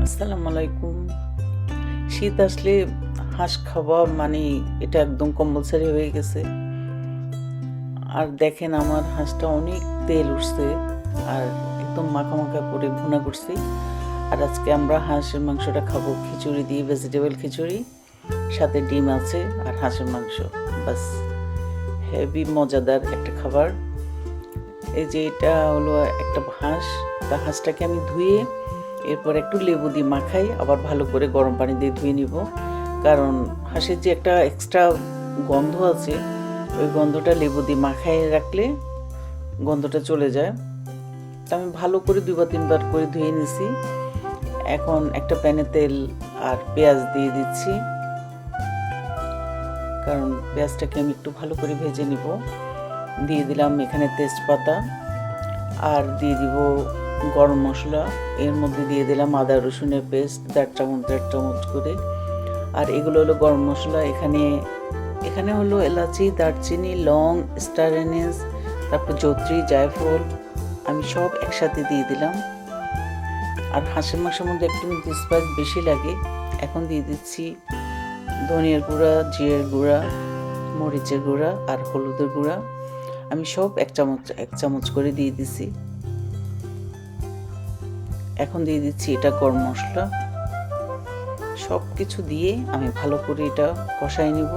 আসসালামু আলাইকুম। শীত আসলে হাঁস খাওয়া মানে এটা একদম কম্পালসারি হয়ে গেছে। আর দেখেন আমার হাঁসটা অনেক তেল উঠছে আর একদম মাখা মাখা করে ভুনা করছি। আর আজকে আমরা হাঁসের মাংসটা খাবো খিচুড়ি দিয়ে, ভেজিটেবল খিচুড়ি, সাথে ডিম আছে আর হাঁসের মাংস। বাস, হেভি মজাদার একটা খাবার। এই যে এটা হলো একটা হাঁস, তা হাঁসটাকে আমি ধুয়ে এরপর একটু লেবু দিয়ে মাখাই, আবার ভালো করে গরম পানি দিয়ে ধুয়ে নিব, কারণ হাঁসের যে একটা এক্সট্রা গন্ধ আছে ওই গন্ধটা লেবু দিয়ে মাখাই রাখলে গন্ধটা চলে যায়। তা আমি ভালো করে 2-3 বার করে ধুয়ে নিছি। এখন একটা প্যানে তেল আর পেঁয়াজ দিয়ে দিচ্ছি, কারণ পেঁয়াজটাকে আমি একটু ভালো করে ভেজে নিব। দিয়ে দিলাম এখানে তেজপাতা আর দিয়ে দিব গরম মশলা। এর মধ্যে দিয়ে দিলাম আদা রসুনের পেস্ট 1.5 চামচ করে। আর এগুলো হলো গরম মশলা। এখানে হলো এলাচি, দারচিনি, লং, স্টার এনিস, তারপর জয়ত্রী, জায়ফল আমি সব একসাথে দিয়ে দিলাম। আর হাঁসের মাংসের মধ্যে একটু স্পাইস বেশি লাগে। এখন দিয়ে দিচ্ছি ধনিয়ার গুঁড়া, জিরের গুঁড়া, মরিচের গুঁড়া আর হলুদের গুঁড়া। আমি সব এক চামচ করে দিয়ে দিছি। এখন দিয়ে দিচ্ছি এটা গরম মশলা। সব কিছু দিয়ে আমি ভালো করে এটা কষাই নিব।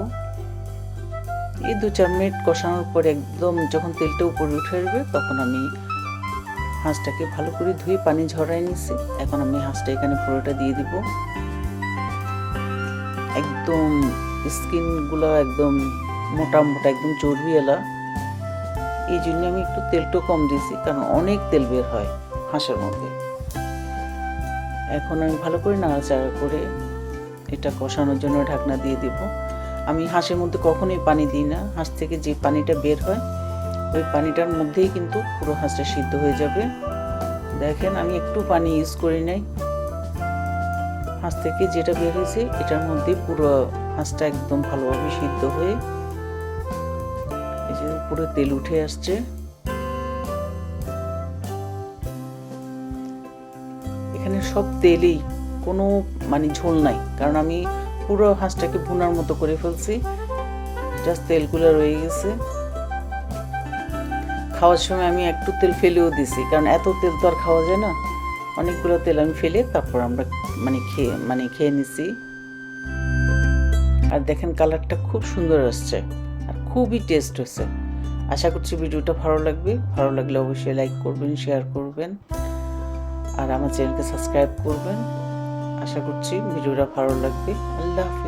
এই 2-4 মিনিট কষানোর পর একদম যখন তেলটা উপরে উঠে আসবে তখন আমি হাঁসটাকে ভালো করে ধুয়ে পানি ঝরাই নিছি। এখন আমি হাঁসটা এখানে পুরোটা দিয়ে দিব। একদম স্কিনগুলো একদম মোটা মোটা, একদম চর্বিওয়ালা। এই জন্য আমি একটু তেলটা কম দিয়েছি, কারণ অনেক তেল বের হয় হাঁসের মধ্যে। এখন আমি ভালো করে নাড়াচাড়া করে এটা কষানোর জন্য ঢাকনা দিয়ে দিব। আমি হাঁসের মধ্যে কখনোই পানি দিই না। হাঁস থেকে যে পানিটা বের হয় ওই পানিটার মধ্যেই কিন্তু পুরো হাঁসটা সিদ্ধ হয়ে যাবে। দেখেন আমি একটু পানি ইউজ করি নাই। হাঁস থেকে যেটা বের হয়েছে এটার মধ্যে পুরো হাঁসটা একদম ভালোভাবে সিদ্ধ হয়ে এই যে উপরে তেল উঠে আসছে। এখানে সব তেলেই, কোনো মানে ঝোল নাই, কারণ আমি পুরো হাঁসটাকে ভুনার মতো করে ফেলছি। জাস্ট তেলগুলো রয়ে গেছে। খাওয়ার সময় আমি একটু তেল ফেলেও দিছি, কারণ এত তেল তো আর খাওয়া যায় না। অনেকগুলো তেল আমি ফেলে তারপর আমরা খেয়ে নিছি। আর দেখেন কালারটা খুব সুন্দর আসছে আর খুবই টেস্ট হয়েছে। আশা করছি ভিডিওটা ভালো লাগবে। ভালো লাগলে অবশ্যই লাইক করবেন, শেয়ার করবেন আর আমার চ্যানেলকে সাবস্ক্রাইব করবেন। আশা করছি ভিডিওটা ভালো লাগবে। আল্লাহ হাফেজ।